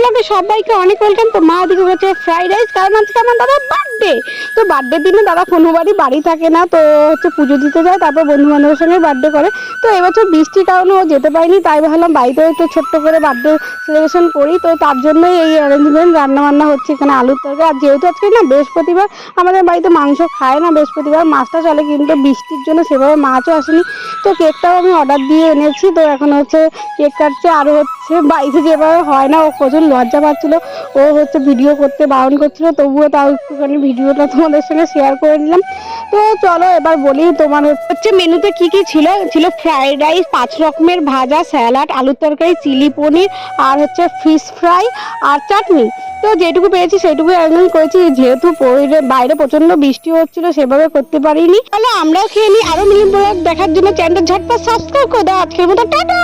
ব্লগে সবাইকে অনেক ওয়েলকাম। তো মা দিকে হচ্ছে ফ্রাইড রাইস, কারণ আজকে আমার দাদার বার্থডে। তো বার্থডে দিনে দাদা কোনো বাড়ি থাকে না, তো হচ্ছে পুজো দিতে যায়, তারপর বন্ধু বান্ধবের সঙ্গে বার্থডে করে। তো এবছর বৃষ্টির কারণে ও যেতে পারিনি, তাই ভাবলাম বাড়িতেও একটু ছোট্ট করে বার্থডে সেলিব্রেশন করি। তো তার জন্যই এই অ্যারেঞ্জমেন্ট, রান্নাবান্না হচ্ছে এখানে আলুর তরকারি। আর যেহেতু আজকে না বৃহস্পতিবার, আমাদের বাড়িতে মাংস খায় না বৃহস্পতিবার, মাছটা চলে, কিন্তু বৃষ্টির জন্য সেভাবে মাছও আসেনি। তো কেকটাও আমি অর্ডার দিয়ে এনেছি। তো এখন হচ্ছে কেক কাটছে, আর হচ্ছে বাড়িতে যেভাবে হয় না, ও প্রচুর লজ্জা পাচ্ছিল, ও হচ্ছে ভিডিও করতে বারণ করছিল, তবুও তাও একটুখানি ভিডিওটা তোমাদের সঙ্গে শেয়ার করে নিলাম। তো চলো এবার বলি, তোমার হচ্ছে মেনুতে কি কি ছিল। ছিল ফ্রাইড রাইস, 5 রকমের ভাজা, স্যালাড, আলুর তরকারি, চিলি পনির, আর হচ্ছে ফিশ ফ্রাই আর চাটনি। তো যেটুকু পেয়েছি সেটুকু অ্যারেঞ্জ করেছি, যেহেতু বাইরে প্রচন্ড বৃষ্টি হচ্ছিল, সেভাবে করতে পারিনি। তাহলে আমরাও খেয়ে নিই। আরো মিনি ব্লগ দেখার জন্য চ্যানেলটা ঝটপট সাবস্ক্রাইব করে দাও। আজকের মতো টাটা।